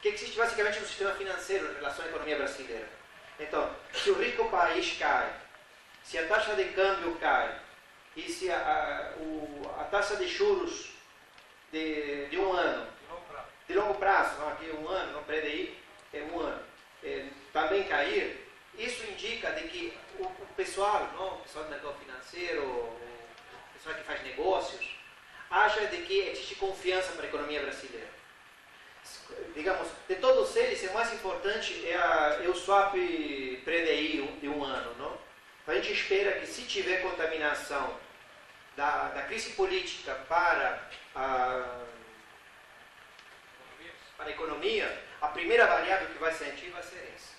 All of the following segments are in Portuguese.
que existe basicamente no sistema financeiro em relação à economia brasileira. Então, se o rico país cai, se a taxa de câmbio cai, e se a taxa de juros de um ano, de longo prazo, não aqui um ano, não PDI, é um ano, também cair, isso indica de que o pessoal, não, o pessoal do mercado financeiro, o pessoal que faz negócios, acha de que existe confiança para a economia brasileira. Digamos, de todos eles, o mais importante é o swap PDI de um ano, não? A gente espera que, se tiver contaminação da crise política para a economia, a primeira variável que vai sentir vai ser essa.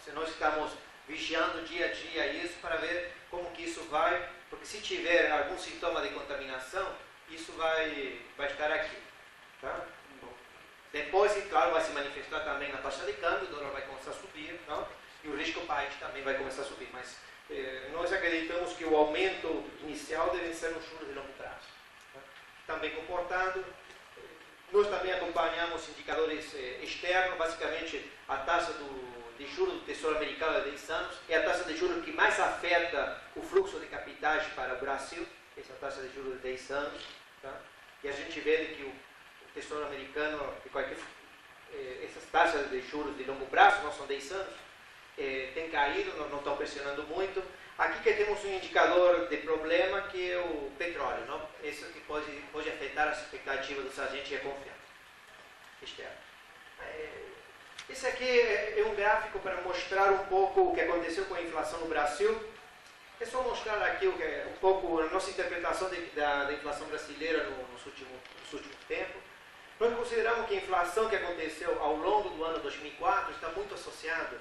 Seja, nós estamos vigiando dia a dia isso para ver como que isso vai, porque se tiver algum sintoma de contaminação, isso vai estar aqui. Tá? Depois, claro, vai se manifestar também na taxa de câmbio, o dólar vai começar a subir, não? E o risco país também vai começar a subir. Mas nós acreditamos que o aumento inicial deve ser nos juros de longo prazo. Tá? Também comportado. Nós também acompanhamos indicadores externos, basicamente a taxa de juros do Tesouro Americano de 10 anos é a taxa de juros que mais afeta o fluxo de capitais para o Brasil, essa taxa de juros de 10 anos. Tá? E a gente vê que o Tesouro Americano, essas taxas de juros de longo prazo, não são 10 anos, tem caído, não estão pressionando muito. Aqui que temos um indicador de problema que é o petróleo, não? Esse que pode afetar as expectativas dos agentes e a confiança externa. Esse aqui é um gráfico para mostrar um pouco o que aconteceu com a inflação no Brasil. É só mostrar aqui um pouco a nossa interpretação da inflação brasileira nos últimos tempos. Nós consideramos que a inflação que aconteceu ao longo do ano 2004 está muito associada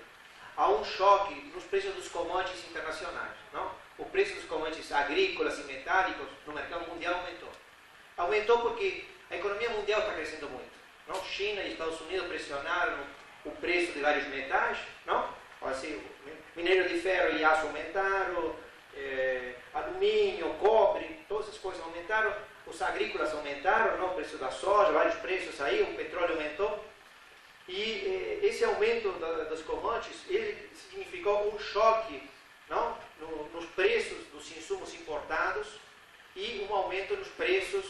a um choque nos preços dos commodities internacionais. Não? O preço dos commodities agrícolas e metálicos no mercado mundial aumentou. Aumentou porque a economia mundial está crescendo muito. Não? China e Estados Unidos pressionaram o preço de vários metais. Não? Assim, minério de ferro e aço aumentaram, alumínio, cobre, todas essas coisas aumentaram. Os agrícolas aumentaram, não? O preço da soja, vários preços aí, o petróleo aumentou. E esse aumento das commodities, ele significou um choque, não? Nos preços dos insumos importados e um aumento nos preços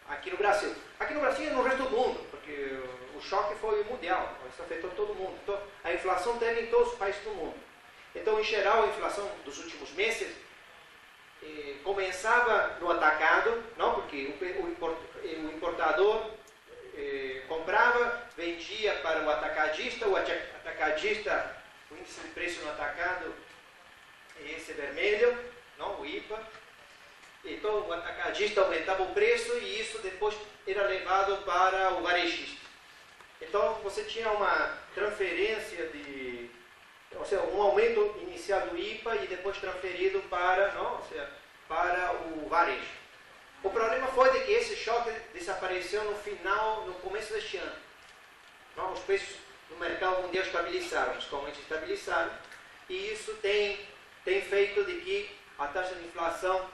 aqui no Brasil. Aqui no Brasil e no resto do mundo, porque o choque foi mundial, isso afetou todo mundo. Então, a inflação teve em todos os países do mundo. Então, em geral, a inflação dos últimos meses começava no atacado, não? Porque o importador comprava, vendia para o atacadista, o índice de preço no atacado é esse vermelho, não? O IPA. Então o atacadista aumentava o preço e isso depois era levado para o varejista. Então você tinha uma transferência ou seja, um aumento inicial do IPA e depois transferido para, não? Ou seja, para o varejo. O problema foi de que esse choque desapareceu no começo deste ano. Não? Os preços no mercado mundial estabilizaram, os commodities estabilizaram, e isso tem feito de que a taxa de inflação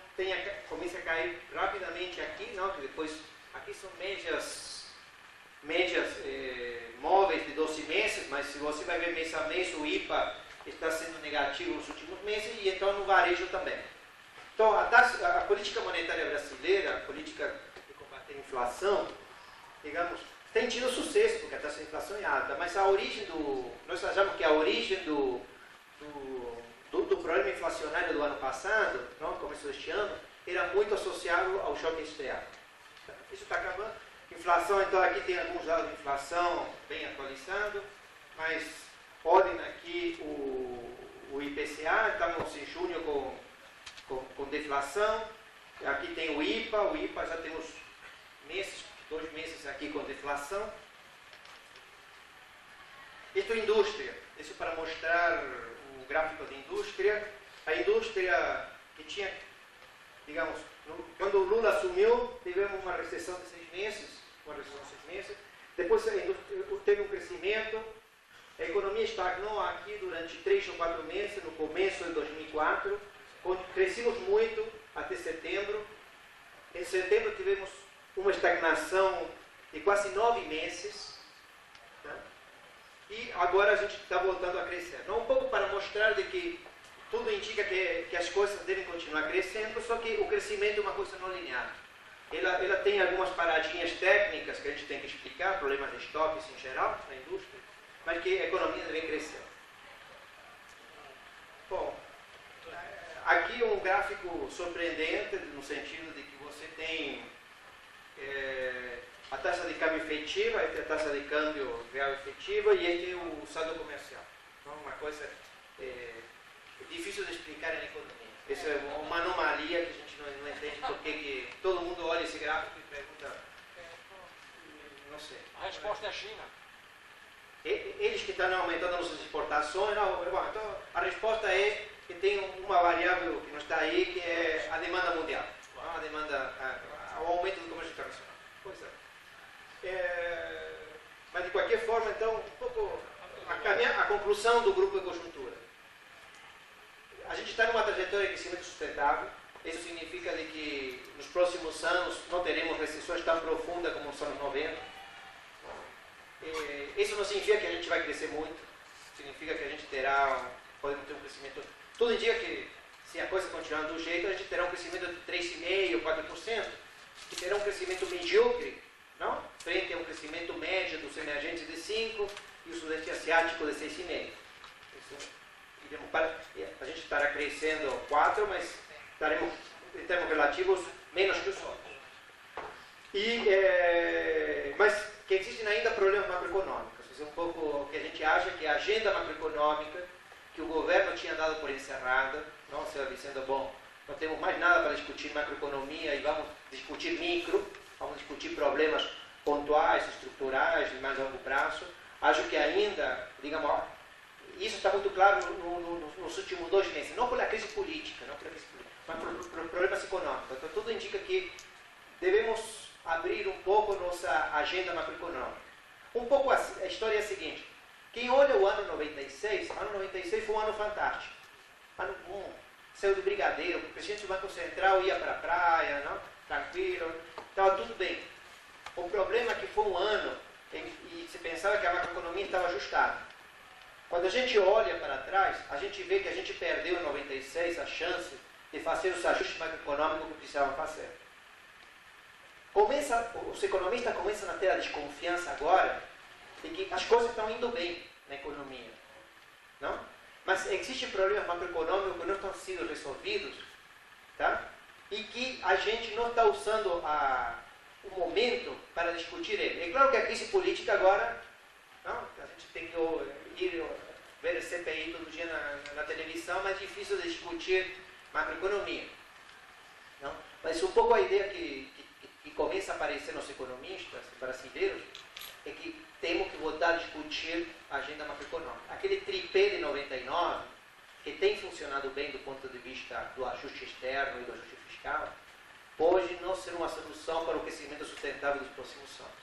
comece a cair rapidamente aqui, não? Que depois, aqui são médias móveis de 12 meses, mas se você vai ver mês a mês, o IPA está sendo negativo nos últimos meses, e então no varejo também. Então, a política monetária brasileira, a política de combater a inflação, digamos, tem tido sucesso, porque a taxa de inflação é alta, mas nós achamos que a origem do problema inflacionário do ano passado, no começo deste ano, era muito associado ao choque externo. Isso está acabando. Inflação, então aqui tem alguns dados de inflação bem atualizados, mas olhem aqui o IPCA, estamos em junho com deflação. Aqui tem o IPA já temos 2 meses aqui com deflação. Isto é indústria, isso para mostrar o gráfico de indústria. A indústria que tinha, digamos, quando o Lula assumiu, tivemos uma recessão de 6 meses, depois a indústria teve um crescimento, a economia estagnou aqui durante 3 ou 4 meses, no começo de 2004, crescimos muito até setembro. Em setembro tivemos uma estagnação de quase 9 meses, tá? E agora a gente está voltando a crescer. Não, um pouco para mostrar de que tudo indica que as coisas devem continuar crescendo, só que o crescimento é uma coisa não linear. Ela tem algumas paradinhas técnicas que a gente tem que explicar, problemas de estoques em geral na indústria, mas que a economia deve crescer. Bom, aqui um gráfico surpreendente, no sentido de que você tem a taxa de câmbio efetiva, esta é a taxa de câmbio real efetiva e este é o saldo comercial. Então, uma coisa difícil de explicar em economia. Isso é uma anomalia que a gente não entende porque que todo mundo olha esse gráfico e pergunta, não sei. A resposta é a China. Eles que estão aumentando as nossas exportações, não, então a resposta é que tem uma variável que não está aí, que é a demanda mundial, a demanda, o aumento do comércio internacional. Pois é. Mas de qualquer forma, então, um pouco a conclusão do grupo de conjuntura. A gente está numa trajetória de crescimento sustentável. Isso significa de que nos próximos anos não teremos recessões tão profundas como nos anos 90. Isso não significa que a gente vai crescer muito. Significa que a gente podemos ter um crescimento. Tudo indica que se a coisa continuar do jeito, a gente terá um crescimento de 3,5%, 4%, que terá um crescimento medíocre, não? Frente a um crescimento médio dos emergentes de 5% e o sudeste asiático de 6,5%. A gente estará crescendo 4%, mas estaremos, em termos relativos, menos que os outros. Mas que existem ainda problemas macroeconômicos. Isso é um pouco o que a gente acha que a agenda macroeconômica que o governo tinha dado por encerrada, não, você vai dizendo, bom, não temos mais nada para discutir macroeconomia e vamos discutir micro, vamos discutir problemas pontuais, estruturais, de mais longo prazo. Acho que ainda, digamos, isso está muito claro nos últimos 2 meses, não pela crise política, mas por problemas econômicos. Então, tudo indica que devemos abrir um pouco nossa agenda macroeconômica. Um pouco a história é a seguinte: quem olha o ano 96 foi um ano fantástico. Ano bom, saiu do brigadeiro, o presidente do Banco Central ia para a praia, não? Tranquilo, estava tudo bem. O problema é que foi um ano e se pensava que a macroeconomia estava ajustada. Quando a gente olha para trás, a gente vê que a gente perdeu em 96 a chance de fazer os ajustes macroeconômicos que precisavam fazer. Os economistas começam a ter a desconfiança agora de que as coisas estão indo bem na economia, não? Mas existem problemas macroeconômicos que não estão sendo resolvidos, tá? E que a gente não está usando o momento para discutir ele. É claro que a crise política agora, não? A gente tem que ir ver CPI todo dia na televisão, mas é difícil de discutir macroeconomia, não? Mas um pouco a ideia que começa a aparecer nos economistas brasileiros é que temos que voltar a discutir a agenda macroeconômica. Aquele tripé de 99, que tem funcionado bem do ponto de vista do ajuste externo e do ajuste fiscal, pode não ser uma solução para o crescimento sustentável dos próximos anos.